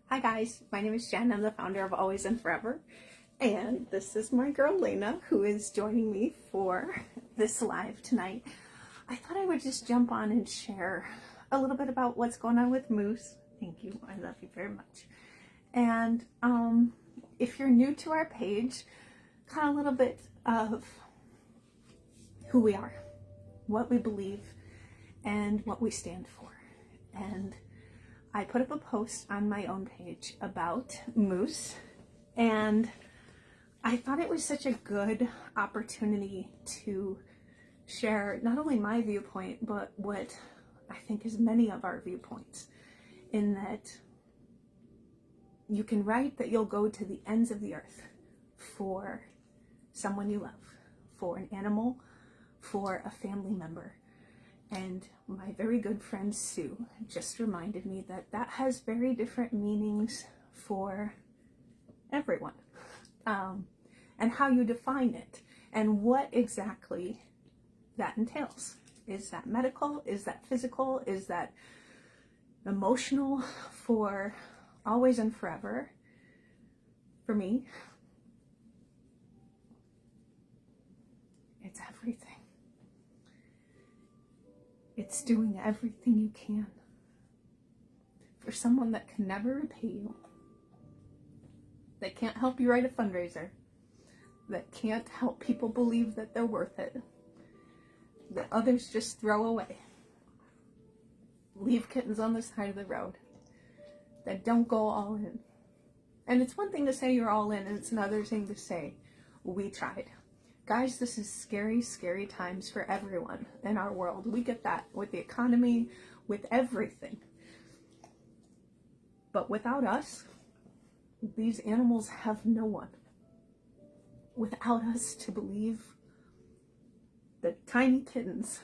Hi guys, my name is Jen. I'm the founder of Always and Forever, and this is my girl Lena, who is joining me for this live tonight. I thought I would just jump on and share a little bit about what's going on with Moose. Thank you, I love you very much. And if you're new to our page, kind of a little bit of who we are, what we believe, and what we stand for. And I put up a post on my own page about Moose, and I thought it was such a good opportunity to share not only my viewpoint, but what I think is many of our viewpoints, in that you can write that you'll go to the ends of the earth for someone you love, for an animal, for a family member. And my very good friend Sue just reminded me that that has very different meanings for everyone, and how you define it and what exactly that entails. Is that medical? Is that physical? Is that emotional? For Always and Forever, for me, it's everything. It's doing everything you can for someone that can never repay you, that can't help you write a fundraiser, that can't help people believe that they're worth it, that others just throw away, leave kittens on the side of the road, that don't go all in. And it's one thing to say you're all in, and it's another thing to say, we tried. Guys, this is scary, scary times for everyone in our world. We get that with the economy, with everything. But without us, these animals have no one. Without us to believe that tiny kittens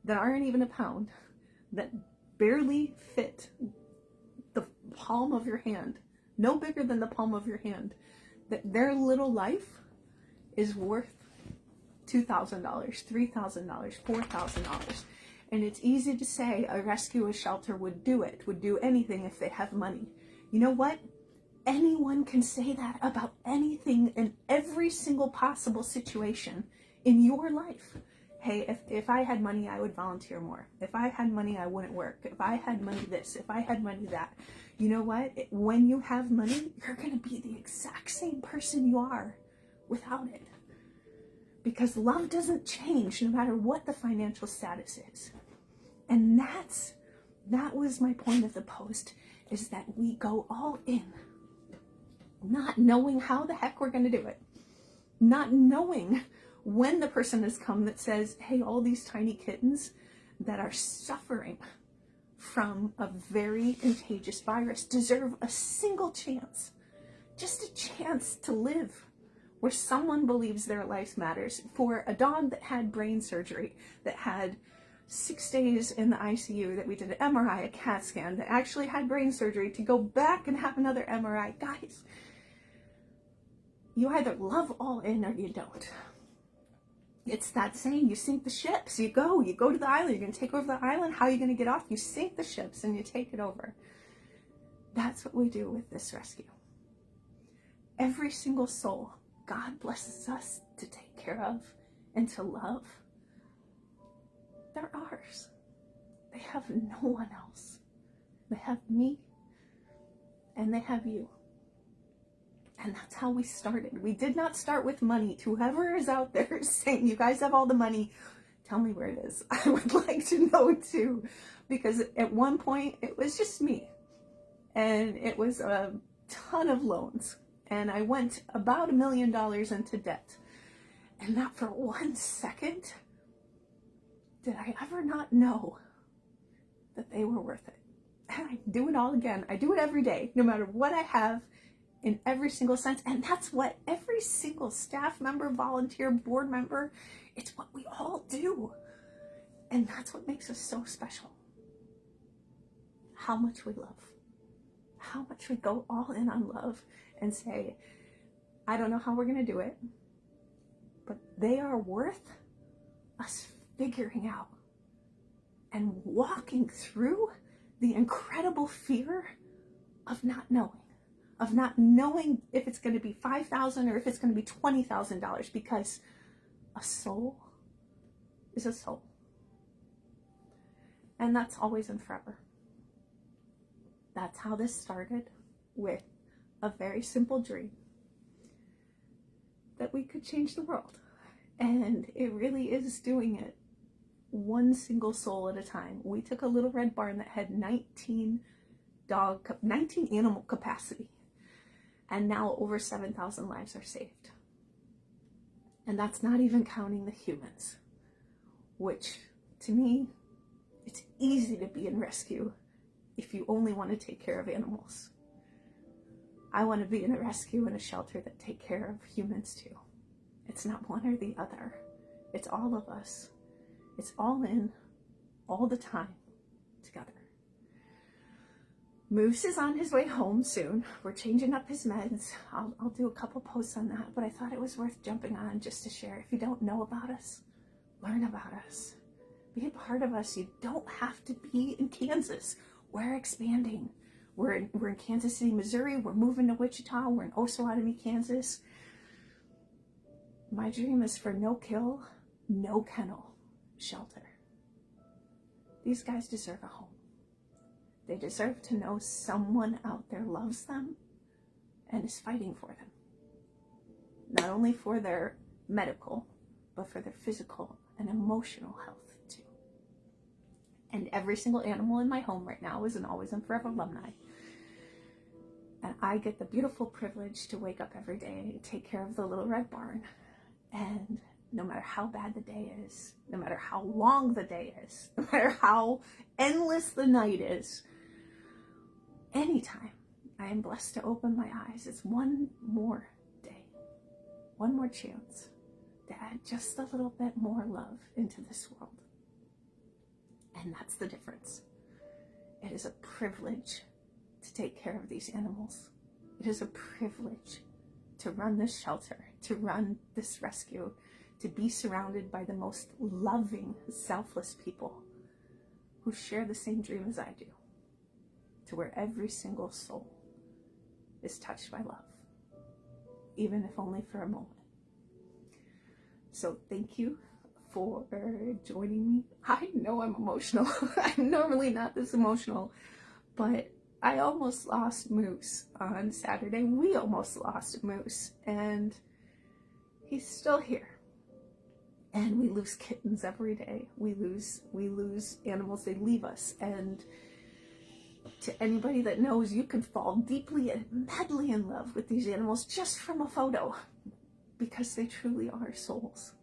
that aren't even a pound, that barely fit the palm of your hand, no bigger than the palm of your hand, that their little life is worth $2,000, $3,000, $4,000. And it's easy to say a rescue, a shelter would do it, would do anything if they have money. You know what? Anyone can say that about anything in every single possible situation in your life. Hey, if I had money, I would volunteer more. If I had money, I wouldn't work. If I had money this, if I had money that. You know what? When you have money, you're going to be the exact same person you are without it. Because love doesn't change no matter what the financial status is. And that was my point of the post, is that we go all in, not knowing how the heck we're going to do it, not knowing when the person has come that says, hey, all these tiny kittens that are suffering from a very contagious virus deserve a single chance, just a chance to live, where someone believes their life matters. For a dog that had brain surgery, that had 6 days in the ICU, that we did an MRI, a CAT scan, that actually had brain surgery, to go back and have another MRI. Guys, you either love all in or you don't. It's that saying, you sink the ships. You go to the island, you're going to take over the island. How are you going to get off? You sink the ships and you take it over. That's what we do with this rescue. Every single soul God blesses us to take care of and to love, they're ours. They have no one else. They have me and they have you. And that's how we started. We did not start with money. To whoever is out there saying, you guys have all the money, tell me where it is. I would like to know too. Because at one point it was just me. And it was a ton of loans. And I went about $1 million into debt. And not for 1 second did I ever not know that they were worth it. And I do it all again. I do it every day, no matter what I have, in every single sense. And that's what every single staff member, volunteer, board member, it's what we all do. And that's what makes us so special. How much we love. How much we go all in on love and say, I don't know how we're going to do it, but they are worth us figuring out and walking through the incredible fear of not knowing if it's going to be $5,000 or if it's going to be $20,000, because a soul is a soul. And that's always and forever. That's how this started, with a very simple dream that we could change the world. And it really is doing it one single soul at a time. We took a little red barn that had 19 animal capacity, and now over 7,000 lives are saved. And that's not even counting the humans, which to me, it's easy to be in rescue if you only want to take care of animals. I want to be in a rescue and a shelter that take care of humans too. It's not one or the other. It's all of us. It's all in, all the time, together. Moose is on his way home soon. We're changing up his meds. I'll do a couple posts on that, but I thought it was worth jumping on just to share. If you don't know about us, learn about us. Be a part of us. You don't have to be in Kansas. We're expanding. We're in Kansas City, Missouri. We're moving to Wichita. We're in Osawatomie, Kansas. My dream is for no kill, no kennel shelter. These guys deserve a home. They deserve to know someone out there loves them and is fighting for them. Not only for their medical, but for their physical and emotional health too. And every single animal in my home right now is an Always and Forever alumni. And I get the beautiful privilege to wake up every day and take care of the little red barn. And no matter how bad the day is, no matter how long the day is, no matter how endless the night is, anytime I am blessed to open my eyes, it's one more day, one more chance to add just a little bit more love into this world. And that's the difference. It is a privilege to take care of these animals. It is a privilege to run this shelter, to run this rescue, to be surrounded by the most loving, selfless people who share the same dream as I do, to where every single soul is touched by love, even if only for a moment. So thank you for joining me. I know I'm emotional. I'm normally not this emotional, but I almost lost Moose on Saturday. We almost lost Moose, and he's still here. And we lose kittens every day. We lose animals. They leave us. And to anybody that knows, you can fall deeply and madly in love with these animals just from a photo, because they truly are souls.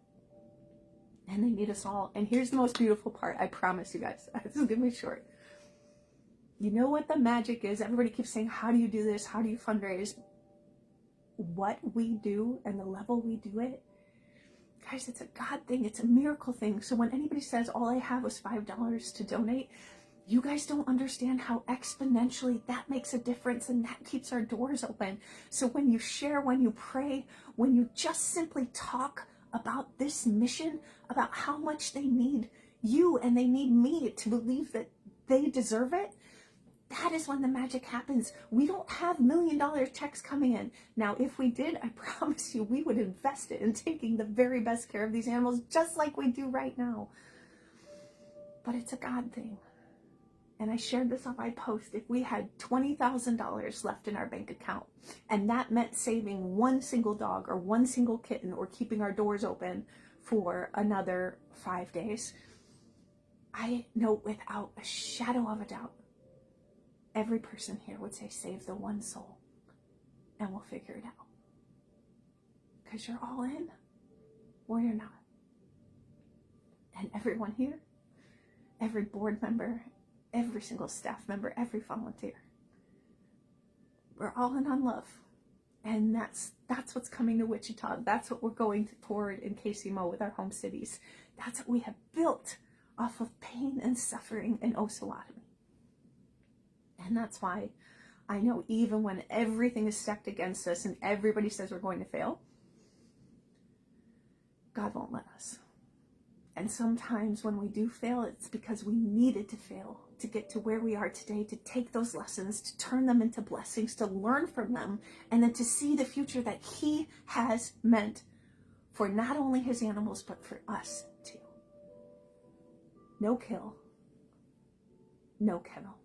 And they need us all. And here's the most beautiful part. I promise you guys. This is gonna be short. You know what the magic is? Everybody keeps saying, how do you do this? How do you fundraise? What we do and the level we do it, guys, it's a God thing. It's a miracle thing. So when anybody says, all I have was $5 to donate, you guys don't understand how exponentially that makes a difference, and that keeps our doors open. So when you share, when you pray, when you just simply talk about this mission, about how much they need you and they need me to believe that they deserve it, that is when the magic happens. We don't have $1 million checks coming in. Now, if we did, I promise you, we would invest it in taking the very best care of these animals, just like we do right now. But it's a God thing. And I shared this on my post. If we had $20,000 left in our bank account, and that meant saving one single dog or one single kitten, or keeping our doors open for another 5 days, I know without a shadow of a doubt, every person here would say, save the one soul, and we'll figure it out. Because you're all in, or you're not. And everyone here, every board member, every single staff member, every volunteer, we're all in on love. And that's what's coming to Wichita. That's what we're going forward in KCMO with our home cities. That's what we have built off of pain and suffering in Osawatomie. And that's why I know, even when everything is stacked against us and everybody says we're going to fail, God won't let us. And sometimes when we do fail, it's because we needed to fail to get to where we are today, to take those lessons, to turn them into blessings, to learn from them, and then to see the future that he has meant for not only his animals, but for us too. No kill, no kennel.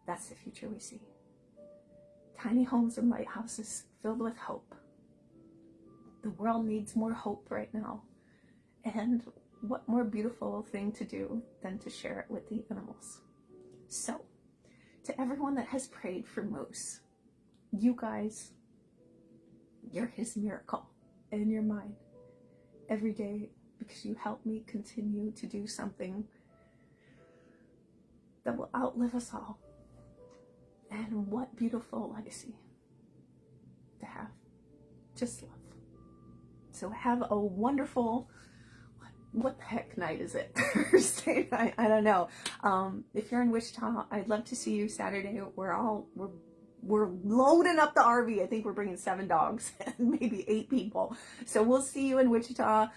That's the future we see. Tiny homes and lighthouses filled with hope. The world needs more hope right now. And what more beautiful thing to do than to share it with the animals? So, to everyone that has prayed for Moose, you guys, you're his miracle in your mind every day, because you help me continue to do something that will outlive us all. And what beautiful legacy to have. Just love. So have a wonderful, what the heck night is it? Thursday night? I don't know. If you're in Wichita, I'd love to see you Saturday. We're loading up the RV. I think we're bringing 7 dogs and maybe 8 people. So we'll see you in Wichita.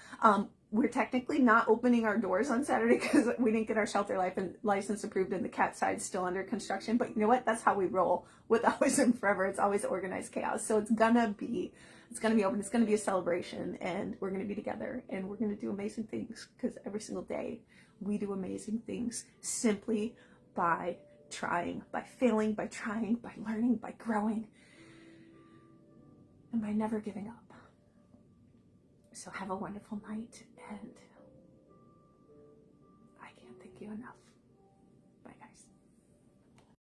We're technically not opening our doors on Saturday because we didn't get our shelter license approved, and the cat side's still under construction. But you know what? That's how we roll with Always and Forever. It's always organized chaos. So it's gonna be open. It's gonna be a celebration, and we're gonna be together, and we're gonna do amazing things, because every single day we do amazing things simply by trying, by failing, by trying, by learning, by growing, and by never giving up. So have a wonderful night, and I can't thank you enough.